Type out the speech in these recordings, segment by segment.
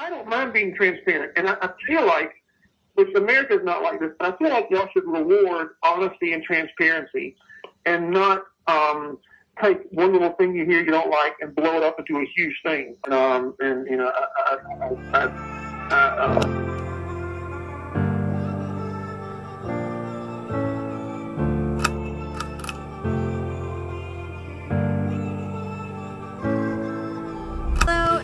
I don't mind being transparent, and I feel like, which America's not like this, but I feel like y'all should reward honesty and transparency, and not take one little thing you hear you don't like and blow it up into a huge thing. And you know,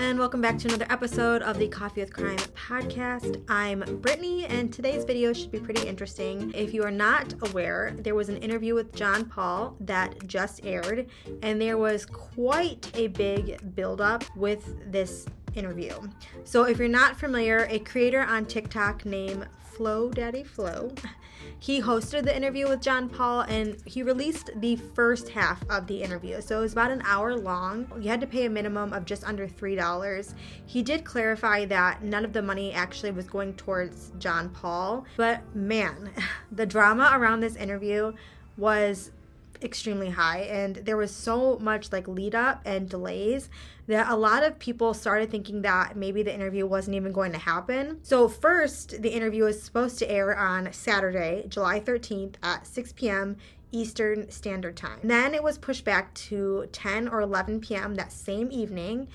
and welcome back to another episode of the Coffee with Crime podcast. I'm Brittany, and today's video should be pretty interesting. If you are not aware, there was an interview with John Paul that just aired, and there was quite a big buildup with this interview. So if you're not familiar, a creator on TikTok named Daddy Flo, he hosted the interview with John Paul, and he released the first half of the interview. So it was about an hour long. You had to pay a minimum of just under $3. He did clarify that none of the money actually was going towards John Paul, but man, the drama around this interview was extremely high, and there was so much lead up and delays that a lot of people started thinking that maybe the interview wasn't even going to happen. So first, the interview was supposed to air on Saturday, July 13th at 6 p.m. Eastern Standard Time. And then it was pushed back to 10 or 11 p.m. that same evening.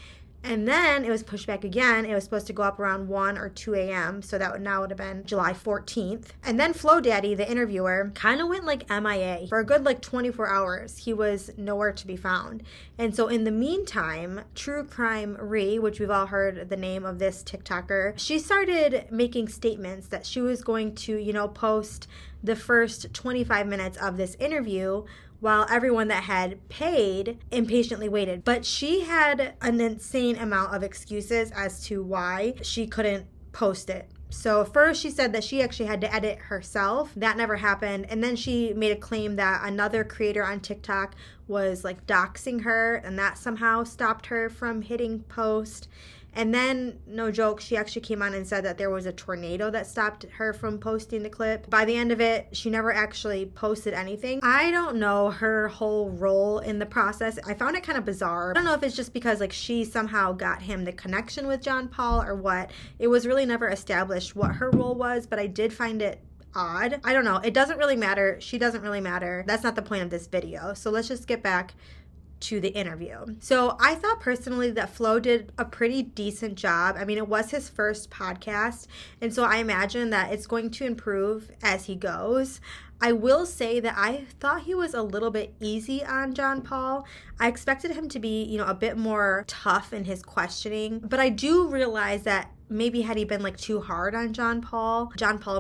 And then it was pushed back again. It was supposed to go up around 1 or 2 a.m. So that would have been July 14th. And then Flo Daddy, the interviewer, kind of went MIA. For a good 24 hours, he was nowhere to be found. And so in the meantime, True Crime Ree, which we've all heard the name of this TikToker, she started making statements that she was going to, post the first 25 minutes of this interview while everyone that had paid impatiently waited. But she had an insane amount of excuses as to why she couldn't post it. So first she said that she actually had to edit herself. That never happened. And then she made a claim that another creator on TikTok was doxing her, and that somehow stopped her from hitting post. And then, no joke, she actually came on and said that there was a tornado that stopped her from posting the clip. By the end of it, she never actually posted anything. I don't know her whole role in the process. I found it kind of bizarre. I don't know if it's just because she somehow got him the connection with John Paul or what. It was really never established what her role was, but I did find it odd. I don't know. It doesn't really matter. She doesn't really matter. That's not the point of this video. So let's just get back to the interview. So I thought personally that Flo did a pretty decent job. I mean, it was his first podcast, and so I imagine that it's going to improve as he goes. I will say that I thought he was a little bit easy on John Paul. I expected him to be, a bit more tough in his questioning, but I do realize that maybe had he been too hard on John Paul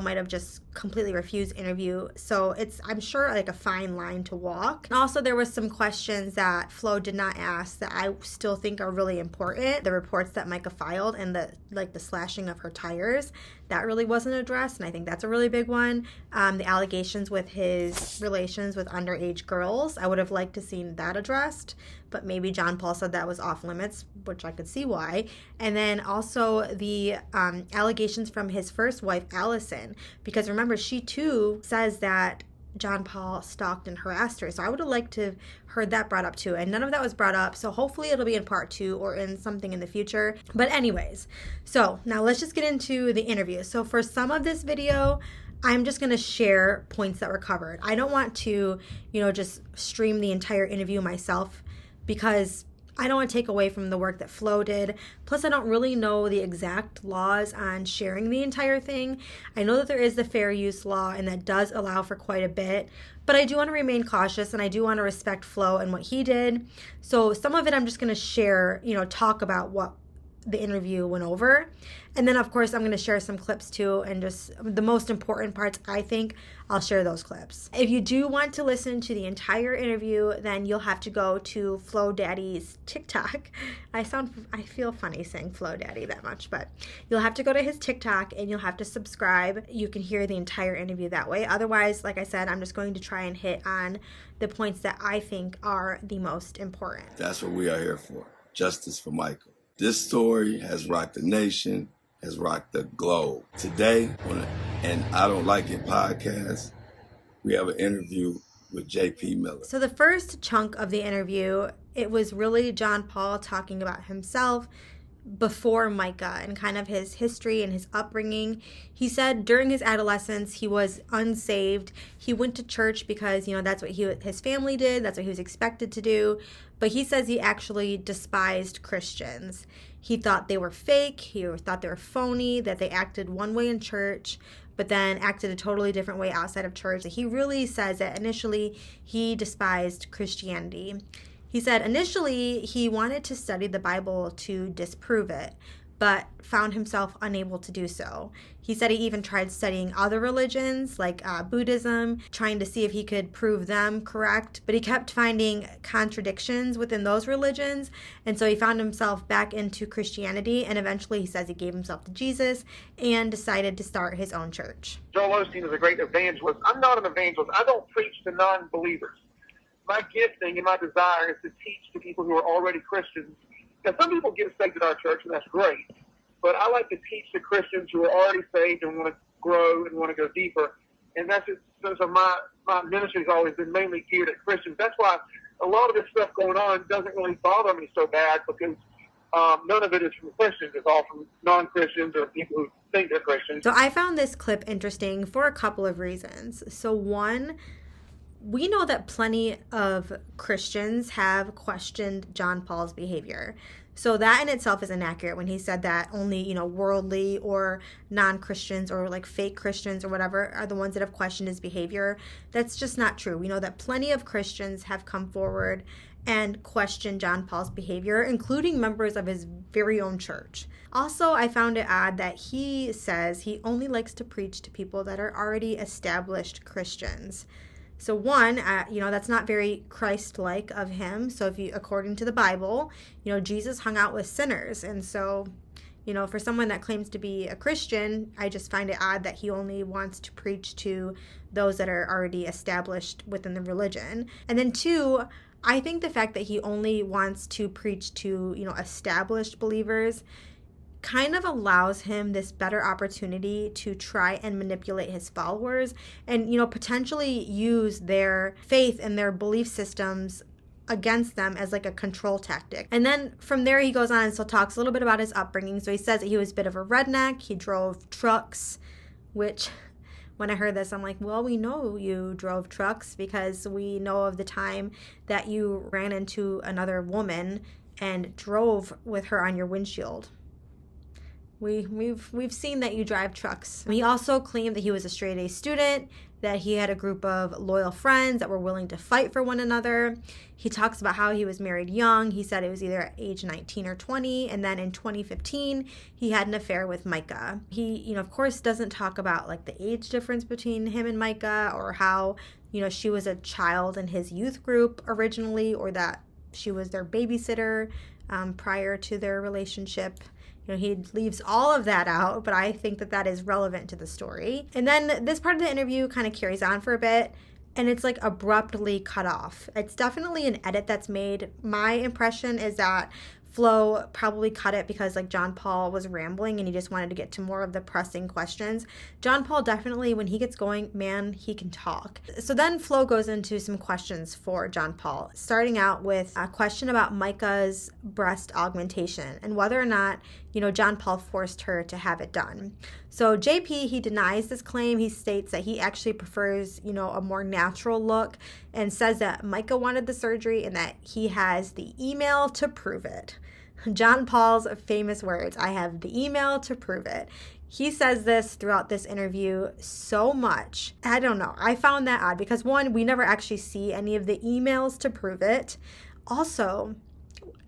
might have just completely refused interview. So it's, I'm sure, a fine line to walk. And also there was some questions that Flo did not ask that I still think are really important. The reports that Micah filed and the slashing of her tires, that really wasn't addressed, and I think that's a really big one. The allegations with his relations with underage girls, I would have liked to seen that addressed, but maybe John Paul said that was off limits, which I could see why. And then also the allegations from his first wife, Allison, because remember, she too says that John Paul stalked and harassed her. So I would have liked to have heard that brought up too. And none of that was brought up. So hopefully it'll be in part 2 or in something in the future. But anyways, so now let's just get into the interview. So for some of this video, I'm just going to share points that were covered. I don't want to, just stream the entire interview myself, because I don't want to take away from the work that Flo did. Plus, I don't really know the exact laws on sharing the entire thing. I know that there is the fair use law, and that does allow for quite a bit. But I do want to remain cautious, and I do want to respect Flo and what he did. So some of it I'm just going to share, talk about what the interview went over. And then, of course, I'm going to share some clips too, and just the most important parts, I think, I'll share those clips. If you do want to listen to the entire interview, then you'll have to go to Flo Daddy's TikTok. I feel funny saying Flo Daddy that much, but you'll have to go to his TikTok and you'll have to subscribe. You can hear the entire interview that way. Otherwise, like I said, I'm just going to try and hit on the points that I think are the most important. That's what we are here for. Justice for Micah. This story has rocked the nation, has rocked the globe. Today, on And I Don't Like It podcast, we have an interview with J.P. Miller. So the first chunk of the interview, it was really John Paul talking about himself, before Micah and kind of his history and his upbringing. He said during his adolescence he was unsaved. He went to church because, that's what his family did. That's what he was expected to do. But he says he actually despised Christians. He thought they were fake. He thought they were phony, that they acted one way in church, but then acted a totally different way outside of church. He really says that initially he despised Christianity. He said initially he wanted to study the Bible to disprove it, but found himself unable to do so. He said he even tried studying other religions like Buddhism, trying to see if he could prove them correct, but he kept finding contradictions within those religions, and so he found himself back into Christianity, and eventually he says he gave himself to Jesus and decided to start his own church. Joel Osteen is a great evangelist. I'm not an evangelist. I don't preach to non-believers. My gifting and my desire is to teach to people who are already Christians. Now, some people get saved at our church, and that's great. But I like to teach the Christians who are already saved and want to grow and want to go deeper. And that's just, so my ministry has always been mainly geared at Christians. That's why a lot of this stuff going on doesn't really bother me so bad, because none of it is from Christians. It's all from non-Christians or people who think they're Christians. So I found this clip interesting for a couple of reasons. So one, we know that plenty of Christians have questioned John Paul's behavior. So that in itself is inaccurate when he said that only, worldly or non-Christians or like fake Christians or whatever are the ones that have questioned his behavior. That's just not true. We know that plenty of Christians have come forward and questioned John Paul's behavior, including members of his very own church. Also, I found it odd that he says he only likes to preach to people that are already established Christians. So one, that's not very Christ-like of him. So according to the Bible, Jesus hung out with sinners. And so, for someone that claims to be a Christian, I just find it odd that he only wants to preach to those that are already established within the religion. And then two, I think the fact that he only wants to preach to, established believers kind of allows him this better opportunity to try and manipulate his followers and, potentially use their faith and their belief systems against them as like a control tactic. And then from there he goes on and still talks a little bit about his upbringing. So he says that he was a bit of a redneck. He drove trucks, which when I heard this, I'm like, well, we know you drove trucks because we know of the time that you ran into another woman and drove with her on your windshield. We've seen that you drive trucks. He also claimed that he was a straight-A student, that he had a group of loyal friends that were willing to fight for one another. He talks about how he was married young. He said it was either at age 19 or 20, and then in 2015, he had an affair with Micah. He, of course, doesn't talk about like the age difference between him and Micah, or how, she was a child in his youth group originally, or that she was their babysitter prior to their relationship. He leaves all of that out, but I think that that is relevant to the story. And then this part of the interview kind of carries on for a bit, and it's like abruptly cut off. It's definitely an edit that's made. My impression is that Flo probably cut it because like John Paul was rambling and he just wanted to get to more of the pressing questions. John Paul definitely, when he gets going, man, he can talk. So then Flo goes into some questions for John Paul, starting out with a question about Micah's breast augmentation and whether or not, John Paul forced her to have it done. So JP, he denies this claim. He states that he actually prefers, a more natural look, and says that Micah wanted the surgery and that he has the email to prove it. John Paul's famous words, I have the email to prove it. He says this throughout this interview so much. I don't know. I found that odd because one, we never actually see any of the emails to prove it. Also,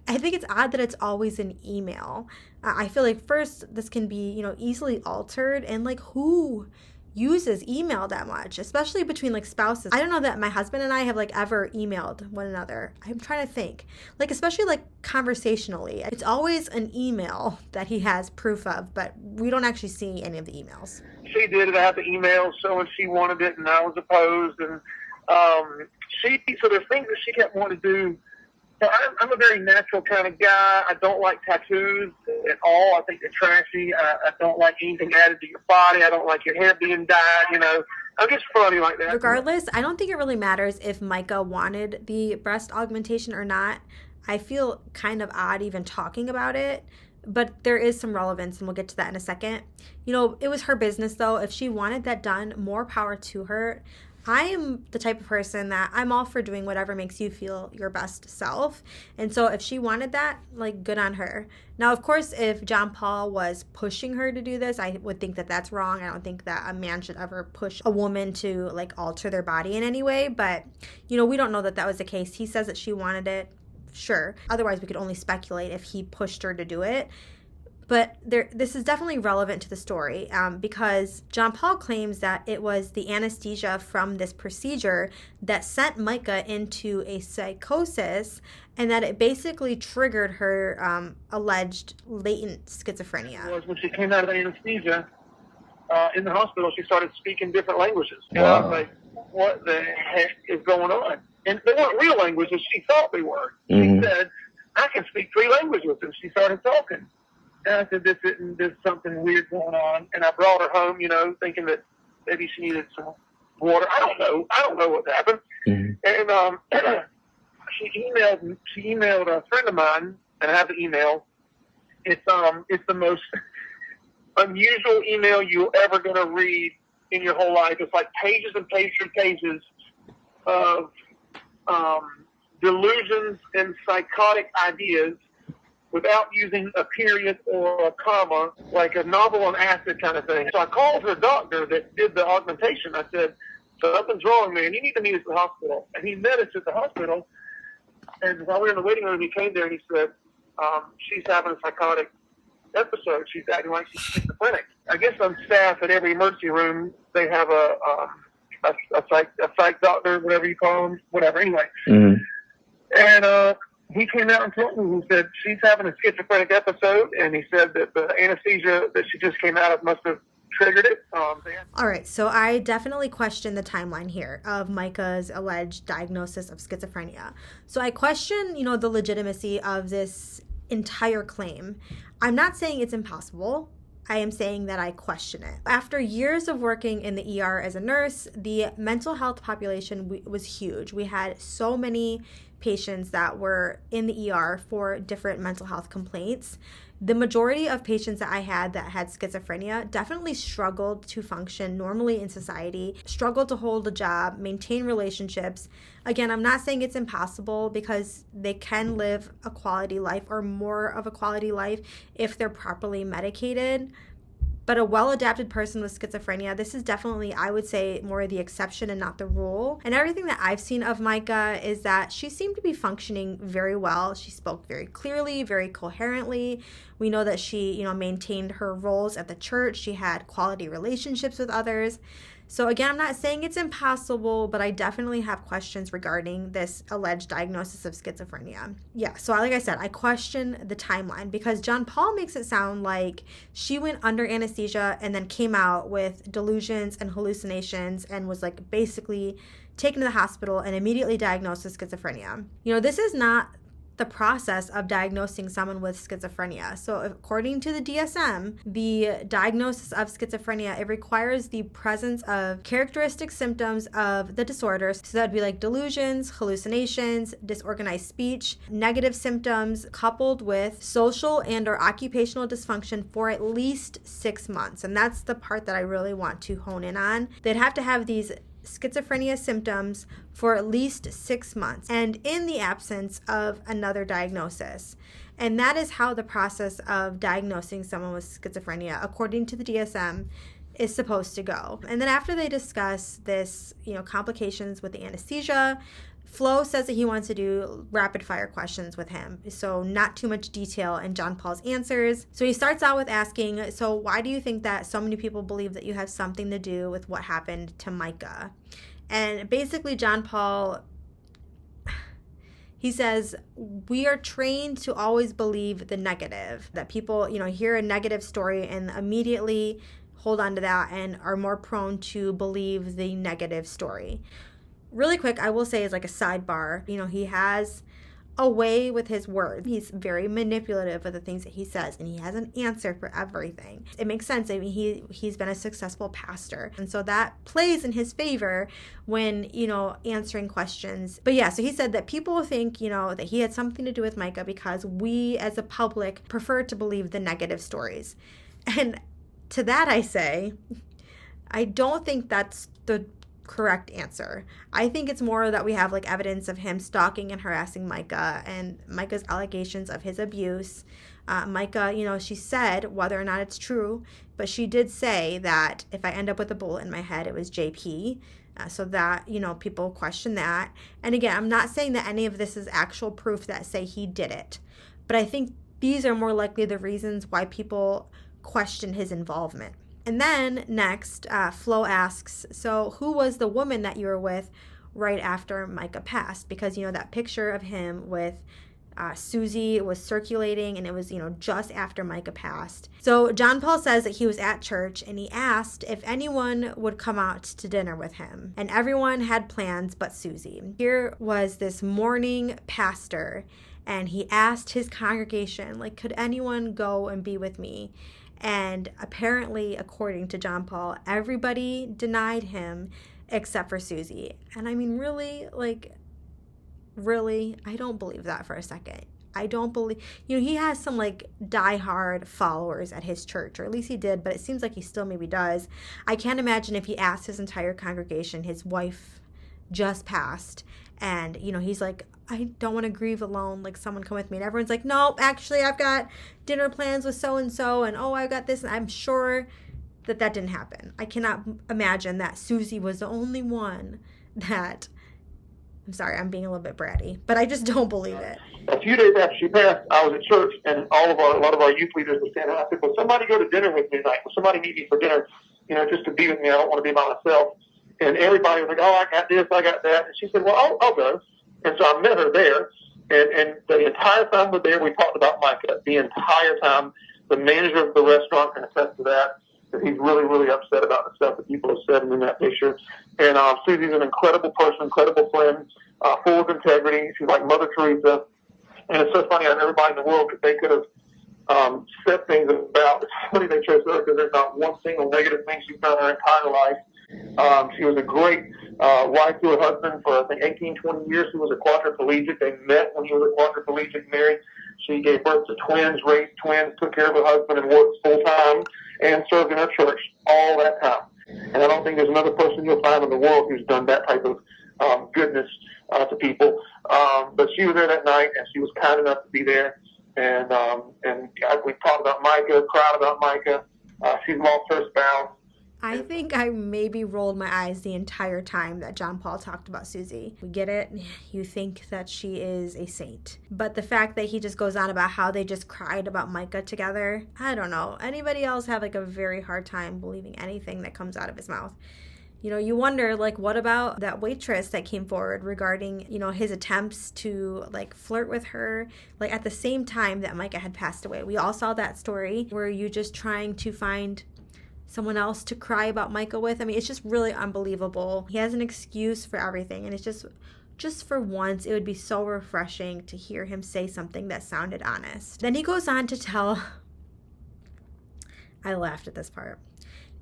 I think it's odd that it's always an email. I feel like first, this can be, easily altered, and like who uses email that much, especially between like spouses. I don't know that my husband and I have like ever emailed one another. I'm trying to think, like especially like conversationally. It's always an email that he has proof of, but we don't actually see any of the emails. She did have the email showing she wanted it, and I was opposed, and so there's things that she kept wanting to do. So I'm a very natural kind of guy. I don't like tattoos at all. I think they're trashy. I don't like anything added to your body. I don't like your hair being dyed, I'm just funny like that. Regardless, I don't think it really matters if Micah wanted the breast augmentation or not. I feel kind of odd even talking about it. but there is some relevance, and we'll get to that in a second. It was her business, though. If she wanted that done, more power to her. I am the type of person that I'm all for doing whatever makes you feel your best self. And so if she wanted that, good on her. Now, of course, if John Paul was pushing her to do this, I would think that that's wrong. I don't think that a man should ever push a woman to alter their body in any way. But, we don't know that that was the case. He says that she wanted it. Sure. Otherwise, we could only speculate if he pushed her to do it. But this is definitely relevant to the story because John Paul claims that it was the anesthesia from this procedure that sent Micah into a psychosis, and that it basically triggered her alleged latent schizophrenia. When she came out of anesthesia in the hospital, she started speaking different languages. Wow. And I was like, what the heck is going on? And they weren't real languages. She thought they were. Mm-hmm. She said, I can speak 3 languages. And she started talking. And I said, there's something weird going on. And I brought her home, thinking that maybe she needed some water. I don't know what happened. Mm-hmm. And she emailed a friend of mine, and I have the email. It's the most unusual email you're ever going to read in your whole life. It's like pages and pages and pages of delusions and psychotic ideas without using a period or a comma, like a novel on acid kind of thing. So I called her doctor that did the augmentation. I said, something's wrong, man. You need to meet us at the hospital. And he met us at the hospital. And while we were in the waiting room, he came there and he said, she's having a psychotic episode. She's acting like she's schizophrenic. I guess on staff at every emergency room, they have a psych doctor, whatever you call them, whatever. Anyway. Mm-hmm. And he came out and told me, he said, she's having a schizophrenic episode, and he said that the anesthesia that she just came out of must have triggered it. All right, so I definitely question the timeline here of Micah's alleged diagnosis of schizophrenia. So I question, the legitimacy of this entire claim. I'm not saying it's impossible. I am saying that I question it. After years of working in the ER as a nurse, the mental health population was huge. We had so many patients that were in the ER for different mental health complaints. The majority of patients that I had that had schizophrenia definitely struggled to function normally in society, struggled to hold a job, maintain relationships. Again, I'm not saying it's impossible because they can live a quality life or more of a quality life if they're properly medicated. But a well-adapted person with schizophrenia, this is definitely, I would say, more the exception and not the rule. And everything that I've seen of Micah is that she seemed to be functioning very well. She spoke very clearly, very coherently. We know that she, maintained her roles at the church. She had quality relationships with others. So again, I'm not saying it's impossible, but I definitely have questions regarding this alleged diagnosis of schizophrenia. Yeah, so like I said, I question the timeline because John Paul makes it sound like she went under anesthesia and then came out with delusions and hallucinations and was basically taken to the hospital and immediately diagnosed with schizophrenia. This is not the process of diagnosing someone with schizophrenia. So according to the DSM, the diagnosis of schizophrenia, it requires the presence of characteristic symptoms of the disorder. So that'd be delusions, hallucinations, disorganized speech, negative symptoms coupled with social and or occupational dysfunction for at least 6 months. And that's the part that I really want to hone in on. They'd have to have these schizophrenia symptoms for at least 6 months and in the absence of another diagnosis. And that is how the process of diagnosing someone with schizophrenia, according to the DSM, is supposed to go. And then after they discuss this, complications with the anesthesia, Flo says that he wants to do rapid fire questions with him. So not too much detail in John Paul's answers. So he starts out with asking, so why do you think that so many people believe that you have something to do with what happened to Micah? And basically John Paul, he says, we are trained to always believe the negative, that people, hear a negative story and immediately hold on to that and are more prone to believe the negative story. Really quick, I will say as a sidebar, he has away with his words. He's very manipulative of the things that he says, and he has an answer for everything. It makes sense. I mean, he's been a successful pastor, and so that plays in his favor when, answering questions. But yeah, so he said that people think, that he had something to do with Micah because we as a public prefer to believe the negative stories. And to that I say, I don't think that's the correct answer. I think it's more that we have evidence of him stalking and harassing Micah and Micah's allegations of his abuse. Micah, she said, whether or not it's true, but she did say that if I end up with a bullet in my head, it was JP. So that, people question that. And again, I'm not saying that any of this is actual proof that say he did it, but I think these are more likely the reasons why people question his involvement. And then next, Flo asks, so who was the woman that you were with right after Micah passed? Because, that picture of him with Susie was circulating, and it was, just after Micah passed. So John Paul says that he was at church, and he asked if anyone would come out to dinner with him. And everyone had plans but Susie. Here was this mourning pastor, and he asked his congregation, could anyone go and be with me? And apparently, according to John Paul, everybody denied him except for Susie. And I mean, really, I don't believe that for a second. I don't believe, he has some diehard followers at his church, or at least he did, but it seems like he still maybe does. I can't imagine if he asked his entire congregation, his wife just passed, and, he's like, I don't want to grieve alone, someone come with me. And everyone's like, no, actually, I've got dinner plans with so-and-so, and oh, I've got this. And I'm sure that didn't happen. I cannot imagine that Susie was the only one that, I'm sorry, I'm being a little bit bratty, but I just don't believe it. A few days after she passed, I was at church, and a lot of our youth leaders were standing. I said, will somebody go to dinner with me tonight? Will somebody meet me for dinner, just to be with me? I don't want to be by myself. And everybody was like, oh, I got this, I got that. And she said, well, I'll go. And so I met her there, and the entire time we're there, we talked about Micah. The entire time, the manager of the restaurant can attest to that he's really, really upset about the stuff that people have said in that picture. And Susie's an incredible person, incredible friend, full of integrity. She's like Mother Teresa. And it's so funny that everybody in the world, they could have said things about. It's funny they chose her because there's not one single negative thing she's done her entire life. She was a great wife to her husband for, I think, 18, 20 years. He was a quadriplegic. They met when he was a quadriplegic, married. She gave birth to twins, raised twins, took care of her husband, and worked full-time and served in her church all that time. And I don't think there's another person you'll find in the world who's done that type of goodness to people. But she was there that night, and she was kind enough to be there. And we talked about Micah, cried about Micah. She's lost her spouse. I think I maybe rolled my eyes the entire time that John Paul talked about Susie. We get it. You think that she is a saint. But the fact that he just goes on about how they just cried about Micah together, I don't know. Anybody else have a very hard time believing anything that comes out of his mouth. You wonder, what about that waitress that came forward regarding, his attempts to, flirt with her, at the same time that Micah had passed away. We all saw that story. Were you just trying to find someone else to cry about Micah with? I mean, it's just really unbelievable. He has an excuse for everything, and it's just for once, it would be so refreshing to hear him say something that sounded honest. Then he goes on to tell, I laughed at this part.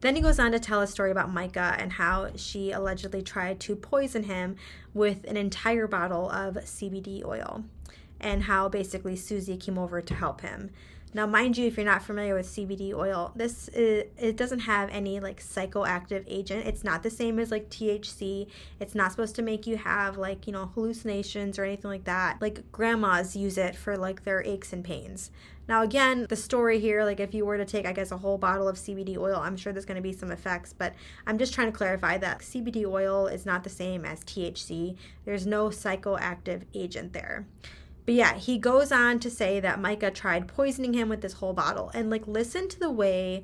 Then he goes on to tell a story about Micah and how she allegedly tried to poison him with an entire bottle of CBD oil, and how basically Susie came over to help him. Now, mind you, if you're not familiar with CBD oil, it doesn't have any psychoactive agent. It's not the same as THC. It's not supposed to make you have hallucinations or anything like that. Grandmas use it for their aches and pains. Now, again, the story here, if you were to take, a whole bottle of CBD oil, I'm sure there's going to be some effects, but I'm just trying to clarify that CBD oil is not the same as THC. There's no psychoactive agent there. But yeah, he goes on to say that Micah tried poisoning him with this whole bottle. And listen to the way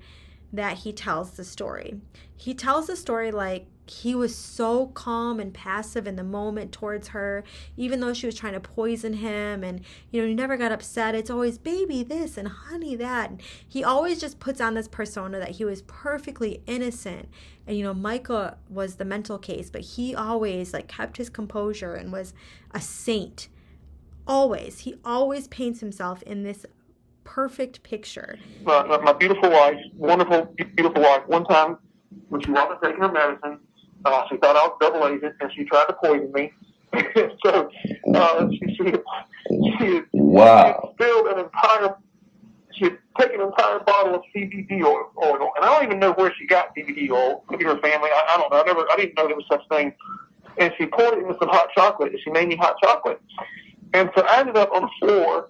that he tells the story. He tells the story he was so calm and passive in the moment towards her, even though she was trying to poison him. And, he never got upset. It's always, baby this and honey that. And he always just puts on this persona that he was perfectly innocent. And, Micah was the mental case, but he always kept his composure and was a saint. He always paints himself in this perfect picture. My beautiful wife, wonderful, beautiful wife, one time when she wasn't taking her medicine, she thought I was double agent, and she tried to poison me. So she had spilled she had taken an entire bottle of CBD oil, and I don't even know where she got CBD oil. Maybe her family. I don't know. I didn't know there was such thing. And she poured it into some hot chocolate, and she made me hot chocolate. And so I ended up on the floor,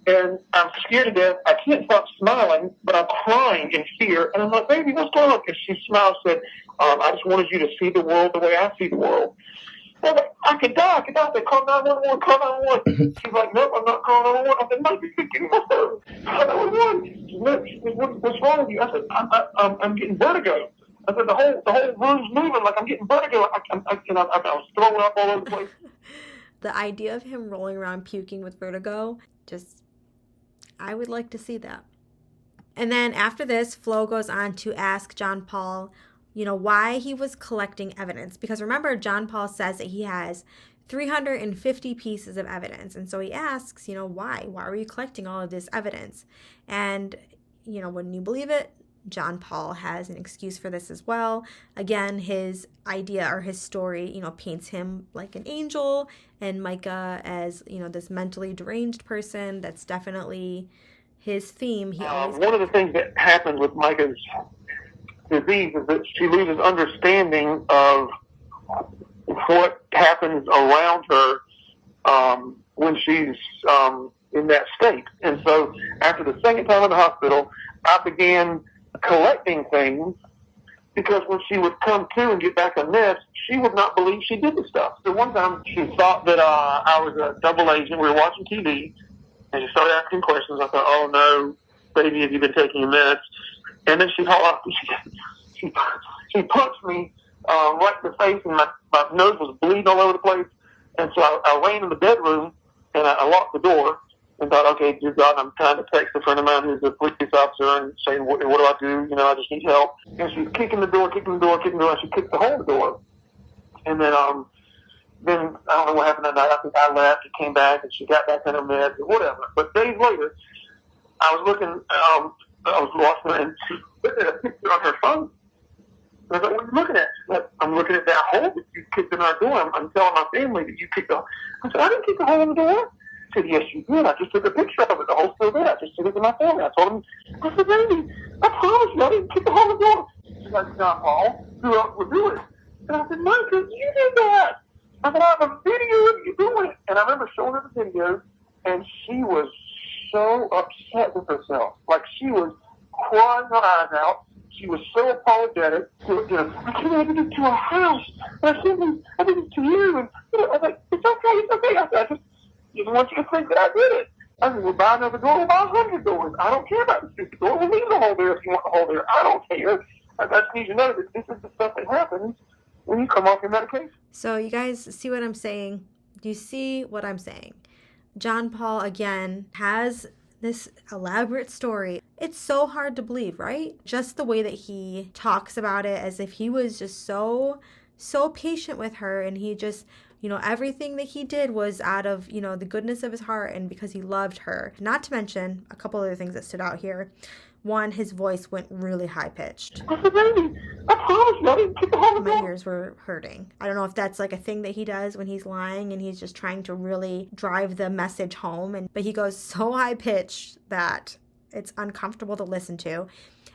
and I'm scared to death. I can't stop smiling, but I'm crying in fear. And I'm like, baby, what's going on? And she smiled and said, I just wanted you to see the world the way I see the world. I was like, I could die. I said, call 911, call 911. She's like, nope, I'm not calling 911. I said, Mike, you're getting my phone. Call 911. What's wrong with you? I said, I'm getting vertigo. I said, the whole room's moving like I'm getting vertigo. I was throwing up all over the place. The idea of him rolling around puking with vertigo, I would like to see that. And then after this, Flo goes on to ask John Paul, why he was collecting evidence. Because remember, John Paul says that he has 350 pieces of evidence. And so he asks, why? Why are you collecting all of this evidence? And, wouldn't you believe it? John Paul has an excuse for this as well. Again, his idea or his story, paints him like an angel and Micah as, this mentally deranged person. That's definitely his theme. One of the things that happens with Micah's disease is that she loses understanding of what happens around her when she's in that state. And so after the second time in the hospital, I began collecting things because when she would come to and get back on meds, she would not believe she did the stuff. So one time she thought that I was a double agent. We were watching TV, and she started asking questions. I thought, oh no, baby, have you been taking your meds? And then she punched me right in the face, and my nose was bleeding all over the place. And so I ran in the bedroom, and I locked the door and thought, okay, dear God, I'm trying to text a friend of mine who's a police officer and saying, what do I do? I just need help. And she's kicking the door, and she kicked the whole door. And then I don't know what happened that night. I think I left, and came back, and she got back on her meds or whatever. But days later, I was watching her, and she looked at a picture on her phone. And I thought, what are you looking at? She's like, I'm looking at that hole that you kicked in our door. I'm telling my family that you kicked the hole. I said, I didn't kick the hole in the door. She said, yes, you did. I just took a picture of it. The hole's still there. I just took it to my family. I told them, I said, baby, I promise you, I didn't kick the hole in the door. She's like, John Paul, who else would do it? And I said, Micah, you did that. I said, I have a video of you doing it. And I remember showing her the video, and she was so upset with herself. Like, she was crying her eyes out. She was so apologetic. I can't even do it to our house. And I did it to you. And I was like, it's okay. I said, I just want you to think that I did it. I said, we'll buy another door. We'll buy 100 doors. I don't care about the stupid door. We'll leave the hole there if you want the hole there. I don't care. I just need you to know that this is the stuff that happens when you come off your medication. So you guys see what I'm saying? Do you see what I'm saying? John Paul, again, has this elaborate story. It's so hard to believe, right? Just the way that he talks about it as if he was just so patient with her, and he just, everything that he did was out of, the goodness of his heart and because he loved her. Not to mention a couple other things that stood out here. One, his voice went really high-pitched. I said, baby, I promise you, I didn't kick the hole in the door. My ears were hurting. I don't know if that's like a thing that he does when he's lying and he's just trying to really drive the message home. But he goes so high-pitched that it's uncomfortable to listen to.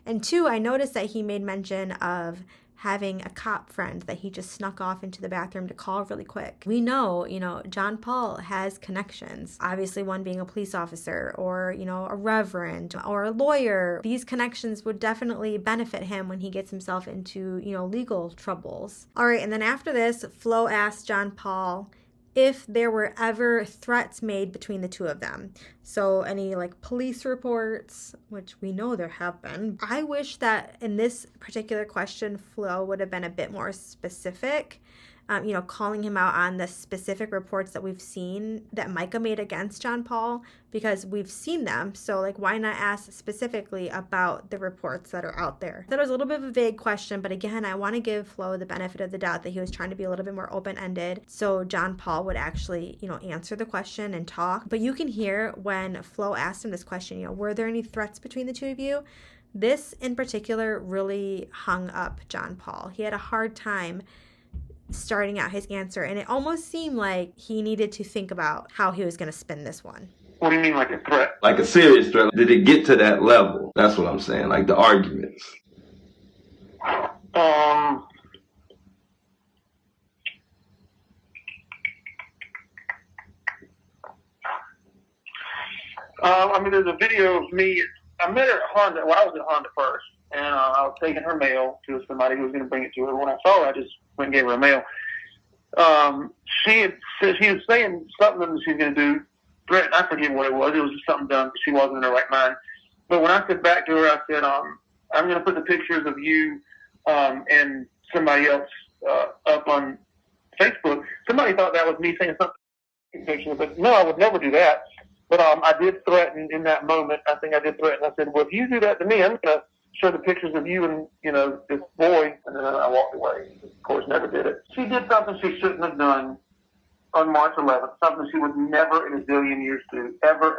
And two, I noticed that he made mention of having a cop friend that he just snuck off into the bathroom to call really quick. We know, John Paul has connections. Obviously, one being a police officer or, a reverend or a lawyer. These connections would definitely benefit him when he gets himself into, legal troubles. All right, and then after this, Flo asked John Paul if there were ever threats made between the two of them. So any police reports, which we know there have been. I wish that in this particular question, Flo would have been a bit more specific. calling him out on the specific reports that we've seen that Micah made against John Paul, because we've seen them. So, like, why not ask specifically about the reports that are out there? That was a little bit of a vague question, but again, I want to give Flo the benefit of the doubt that he was trying to be a little bit more open-ended, so John Paul would actually, answer the question and talk. But you can hear when Flo asked him this question, were there any threats between the two of you? This in particular really hung up John Paul. He had a hard time starting out his answer, and it almost seemed like he needed to think about how he was going to spin this one. What do you mean, like a threat? Like a serious threat. Did it get to that level? That's what I'm saying, like the arguments. There's a video of me. I met her at Honda. Well, I was at Honda first, and I was taking her mail to somebody who was going to bring it to her. When I saw her, I just went and gave her a mail. She was saying something that she's going to do. I forget what it was. It was just something done. She wasn't in her right mind. But when I said back to her, I said, I'm going to put the pictures of you and somebody else up on Facebook. Somebody thought that was me saying something, but no, I would never do that. But I did threaten in that moment. I think I did threaten. I said, well, if you do that to me, I'm going to show the pictures of you and, this boy. And then I walked away. Of course, never did it. She did something she shouldn't have done on March 11th, something she would never in a zillion years do, ever,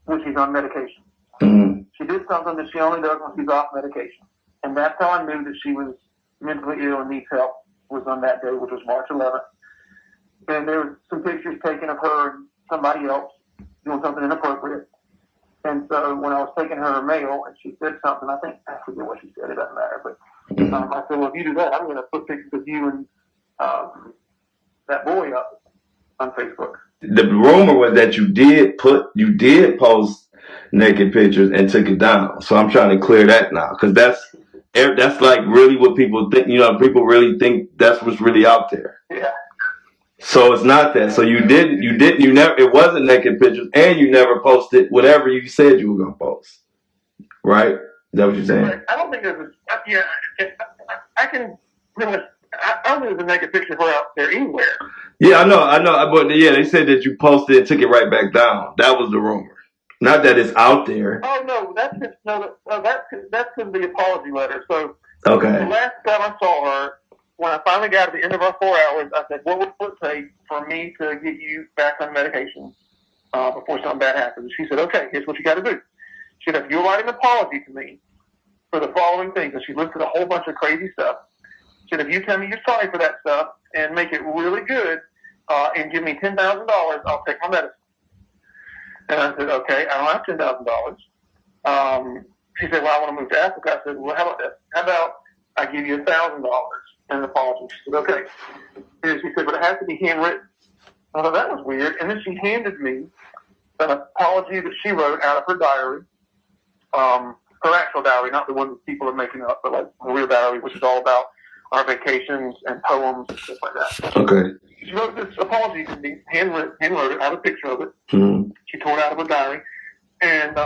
when she's on medication. Mm-hmm. She did something that she only does when she's off medication. And that's how I knew that she was mentally ill and needs help, was on that day, which was March 11th. And there were some pictures taken of her and somebody else doing something inappropriate. And so when I was taking her mail and she said something, I forget what she said, it doesn't matter. But I said, well, if you do that, I'm going to put pictures of you and that boy up on Facebook. The rumor was that you did post naked pictures and took it down. So I'm trying to clear that now, because that's like really what people think. People really think that's what's really out there. Yeah. So it's not that. So you never. It wasn't naked pictures, and you never posted whatever you said you were gonna post. Right? Is that what you're saying? I don't think there's I can pretty much. I don't think there's a naked picture of her out there anywhere. Yeah, I know. But yeah, they said that you posted and took it right back down. That was the rumor. Not that it's out there. Oh no, that's in the apology letter. So okay. The last time I saw her, when I finally got to the end of our 4 hours, I said, "What would it take for me to get you back on medication before something bad happens?" She said, "Okay, here's what you got to do." She said, "If you'll write an apology to me for the following things," and she listed a whole bunch of crazy stuff. She said, "If you tell me you're sorry for that stuff and make it really good and give me $10,000, I'll take my medicine." And I said, "Okay, I don't have $10,000. She said, "Well, I want to move to Africa." I said, "Well, how about this? How about I give you $1,000 and an apology?" She said, "Okay." And she said, "But it has to be handwritten." I thought that was weird. And then she handed me an apology that she wrote out of her diary, her actual diary, not the one that people are making up, but like a real diary, which is all about our vacations and poems and stuff like that. Okay. She wrote this apology to me, handwrote it, I have a picture of it. Mm-hmm. She tore it out of her diary. And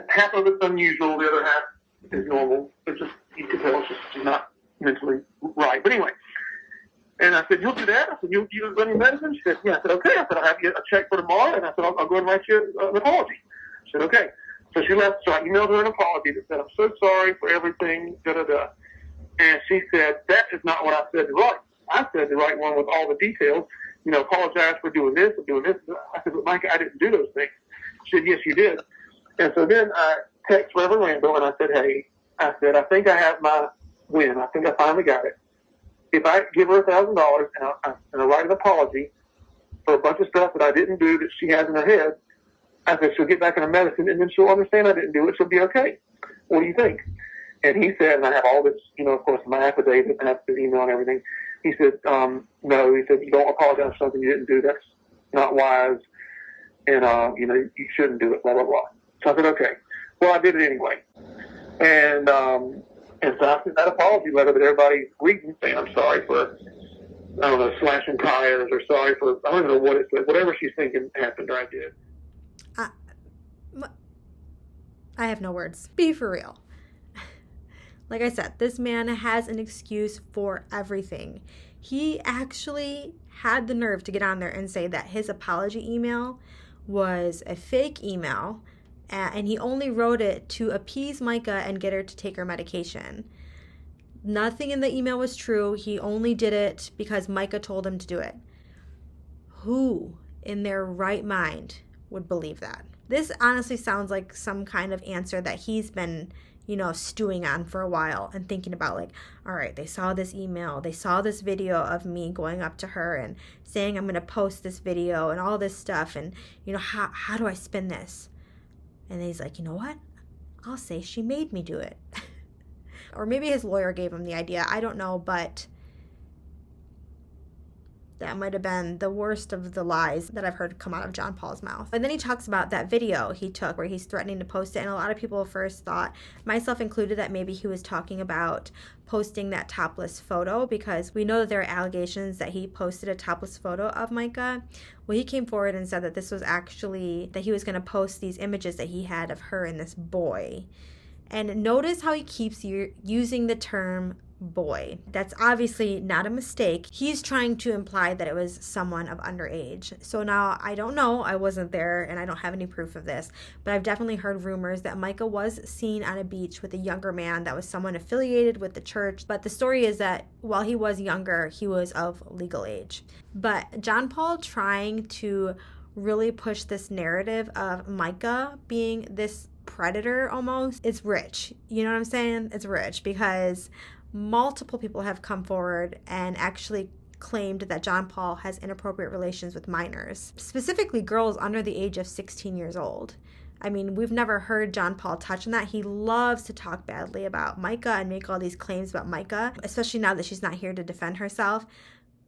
half of it's unusual, the other half is normal. It's just, you can tell she's not mentally right. But anyway. And I said, "You'll do that?" I said, "You'll run your medicine?" She said, "Yeah." I said, "Okay." I said, "I'll have you a check for tomorrow." And I said, I'll go and write you an apology. She said, "Okay." So she left. So I emailed her an apology that said, "I'm so sorry for everything, da-da-da." And she said, "That is not what I said to write. I said to write one with all the details. Apologize for doing this and doing this." I said, "But Micah, I didn't do those things." She said, "Yes, you did." And so then I texted Reverend Randall and I said, "Hey," I said, "I think I have my win. I think I finally got it. If I give her $1,000 and I write an apology for a bunch of stuff that I didn't do that she has in her head, I said, she'll get back in her medicine and then she'll understand I didn't do it. She'll be okay. What do you think?" And he said, and I have all this, of course, my affidavit and I have his email and everything. He said, "No." He said, "You don't apologize for something you didn't do. That's not wise. And, you shouldn't do it, blah, blah, blah." So I said, "Okay." Well, I did it anyway. And so I sent that apology letter that everybody's reading, saying I'm sorry for, I don't know, slashing tires, or sorry for, I don't even know what it said, whatever she's thinking happened or I did. I have no words. Be for real. Like I said, this man has an excuse for everything. He actually had the nerve to get on there and say that his apology email was a fake email, and he only wrote it to appease Micah and get her to take her medication. Nothing in the email was true. He only did it because Micah told him to do it. Who in their right mind would believe that? This honestly sounds like some kind of answer that he's been, stewing on for a while and thinking about, like, all right, they saw this email, they saw this video of me going up to her and saying I'm going to post this video and all this stuff, and, how do I spin this? And he's like, you know what? I'll say she made me do it. Or maybe his lawyer gave him the idea. I don't know, but that might have been the worst of the lies that I've heard come out of John Paul's mouth. And then he talks about that video he took where he's threatening to post it. And a lot of people first thought, myself included, that maybe he was talking about posting that topless photo, because we know that there are allegations that he posted a topless photo of Micah. Well, he came forward and said that this was actually, that he was going to post these images that he had of her and this boy. And notice how he keeps using the term boy. That's obviously not a mistake. He's trying to imply that it was someone of underage. So now, I don't know, I wasn't there and I don't have any proof of this, but I've definitely heard rumors that Micah was seen on a beach with a younger man that was someone affiliated with the church. But the story is that while he was younger, he was of legal age. But John Paul trying to really push this narrative of Micah being this predator almost, it's rich. You know what I'm saying? It's rich because multiple people have come forward and actually claimed that John Paul has inappropriate relations with minors, specifically girls under the age of 16 years old. I mean, we've never heard John Paul touch on that. He loves to talk badly about Micah and make all these claims about Micah, especially now that she's not here to defend herself.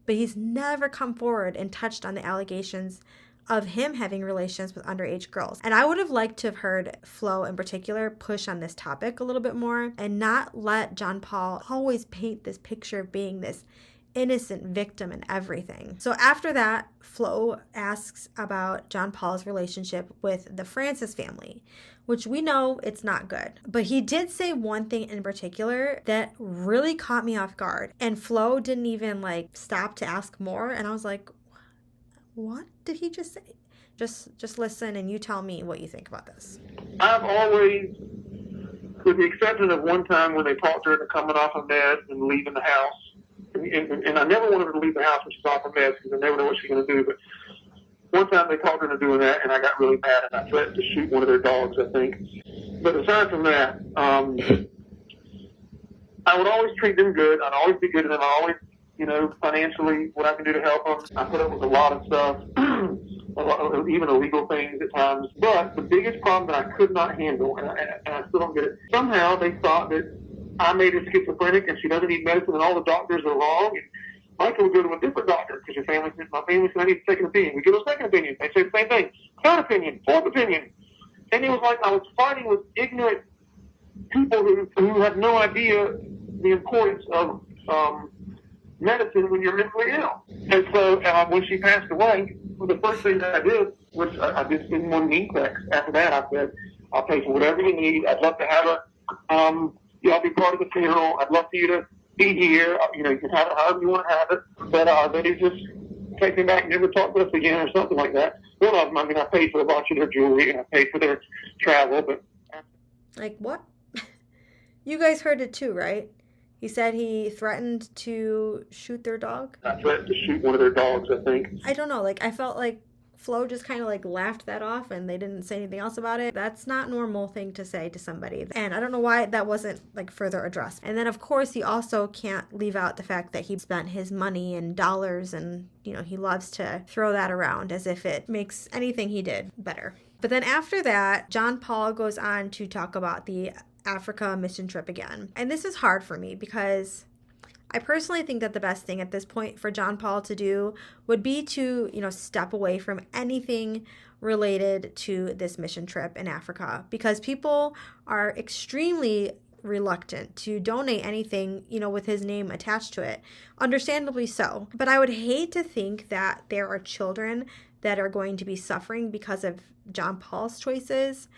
But he's never come forward and touched on the allegations of him having relations with underage girls. And I would have liked to have heard Flo in particular push on this topic a little bit more and not let John Paul always paint this picture of being this innocent victim and everything. So after that, Flo asks about John Paul's relationship with the Francis family, which we know it's not good. But he did say one thing in particular that really caught me off guard. And Flo didn't even stop to ask more. And I was like, what did he just say? Just listen and you tell me what you think about this. I've always, with the exception of one time when they talked her into coming off of meds and leaving the house, and I never wanted her to leave the house when she's off of meds because I never know what she's going to do, but one time they talked her into doing that and I got really mad and I threatened to shoot one of their dogs, I think. But aside from that, I would always treat them good. I'd always be good to them. I always, financially, what I can do to help them. I put up with a lot of stuff, even illegal things at times. But the biggest problem that I could not handle, and I still don't get it, somehow they thought that I made her schizophrenic and she doesn't need medicine and all the doctors are wrong. And Micah would go to a different doctor because my family said I need a second opinion. We give a second opinion. They say the same thing. Third opinion, fourth opinion. And it was like I was fighting with ignorant people who have no idea the importance of medicine when you're mentally ill. And so when she passed away, the first thing that I did was I just didn't want to sex. After that, I said, I'll pay for whatever you need. I'd love to have her. I'll be part of the funeral. I'd love for you to be here. You can have it however you want to have it. But they just take me back and never talk to us again or something like that. One of them, I paid for a bunch of their jewelry and I paid for their travel. But like what? You guys heard it too, right? He said he threatened to shoot their dog. I threatened to shoot one of their dogs, I think. I don't know. I felt like Flo just kind of laughed that off and they didn't say anything else about it. That's not a normal thing to say to somebody. And I don't know why that wasn't further addressed. And then of course he also can't leave out the fact that he spent his money in dollars and, he loves to throw that around as if it makes anything he did better. But then after that, John Paul goes on to talk about the Africa mission trip again. And this is hard for me because I personally think that the best thing at this point for John Paul to do would be to, step away from anything related to this mission trip in Africa because people are extremely reluctant to donate anything, with his name attached to it. Understandably so. But I would hate to think that there are children that are going to be suffering because of John Paul's choices.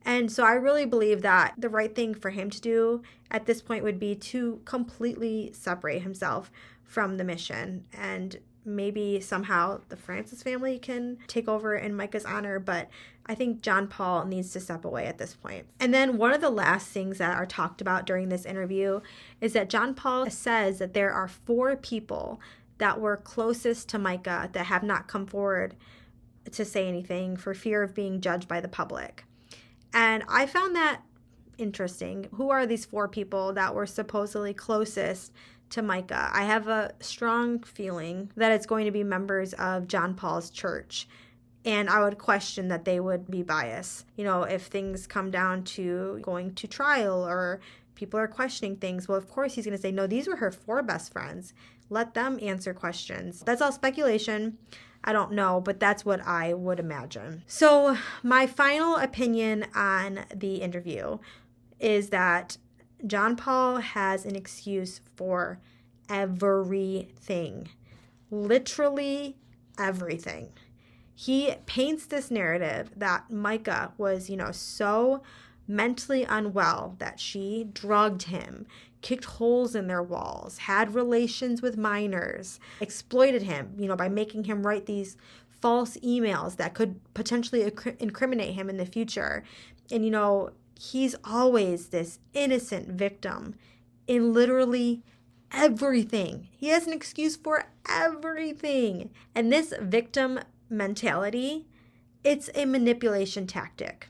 And so I really believe that the right thing for him to do at this point would be to completely separate himself from the mission. And maybe somehow the Francis family can take over in Micah's honor, but I think John Paul needs to step away at this point. And then one of the last things that are talked about during this interview is that John Paul says that there are 4 people that were closest to Micah that have not come forward to say anything for fear of being judged by the public. And I found that interesting. Who are these 4 people that were supposedly closest to Micah? I have a strong feeling that it's going to be members of John Paul's church. And I would question that they would be biased. You know, if things come down to going to trial or people are questioning things, well, of course he's going to say, no, these were her 4 best friends. Let them answer questions. That's all speculation. I don't know, but that's what I would imagine. So my final opinion on the interview is that John Paul has an excuse for everything. Literally everything. He paints this narrative that Micah was, so mentally unwell that she drugged him, kicked holes in their walls, had relations with minors, exploited him, by making him write these false emails that could potentially incriminate him in the future. And, he's always this innocent victim in literally everything. He has an excuse for everything. And this victim mentality, it's a manipulation tactic.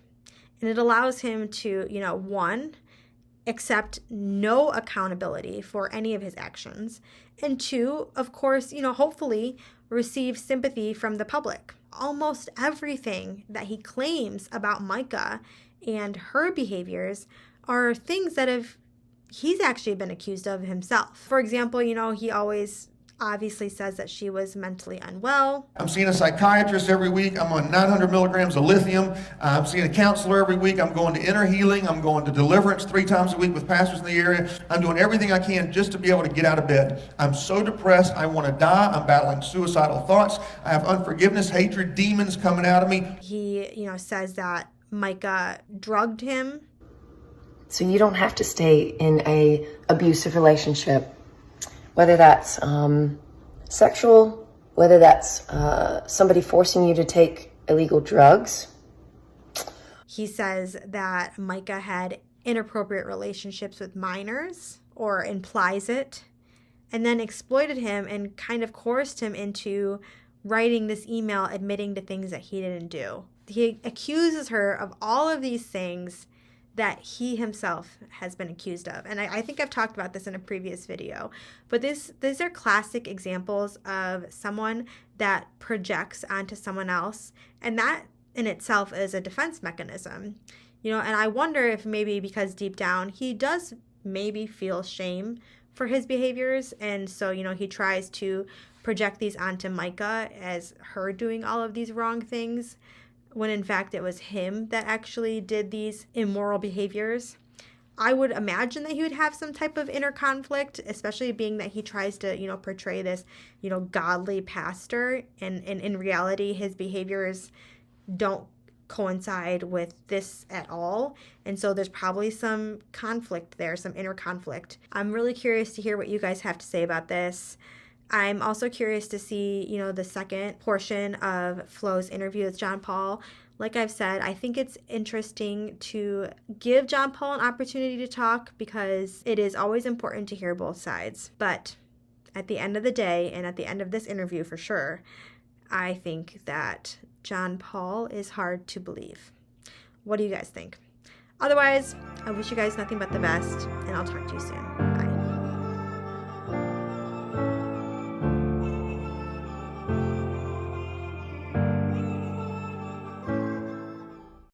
And it allows him to, 1, accept no accountability for any of his actions. And 2, of course, hopefully receive sympathy from the public. Almost everything that he claims about Micah and her behaviors are things that he's actually been accused of himself. For example, he always obviously says that she was mentally unwell. I'm seeing a psychiatrist every week. I'm on 900 milligrams of lithium. I'm seeing a counselor every week. I'm going to inner healing. I'm going to deliverance 3 times a week with pastors in the area. I'm doing everything I can just to be able to get out of bed. I'm so depressed. I want to die. I'm battling suicidal thoughts. I have unforgiveness, hatred, demons coming out of me. He, says that Micah drugged him. So you don't have to stay in a abusive relationship, whether that's sexual, whether that's somebody forcing you to take illegal drugs. He says that Micah had inappropriate relationships with minors, or implies it, and then exploited him and kind of coerced him into writing this email admitting to things that he didn't do. He accuses her of all of these things that he himself has been accused of. And I think I've talked about this in a previous video, but these are classic examples of someone that projects onto someone else, and that in itself is a defense mechanism. And I wonder if maybe because deep down he does maybe feel shame for his behaviors, and so he tries to project these onto Micah as her doing all of these wrong things, when in fact it was him that actually did these immoral behaviors. I would imagine that he would have some type of inner conflict, especially being that he tries to, portray this, godly pastor, and in reality his behaviors don't coincide with this at all. And so there's probably some conflict there, some inner conflict. I'm really curious to hear what you guys have to say about this. I'm also curious to see, the second portion of Flo's interview with John Paul. Like I've said, I think it's interesting to give John Paul an opportunity to talk, because it is always important to hear both sides. But at the end of the day, and at the end of this interview for sure, I think that John Paul is hard to believe. What do you guys think? Otherwise, I wish you guys nothing but the best, and I'll talk to you soon. Bye.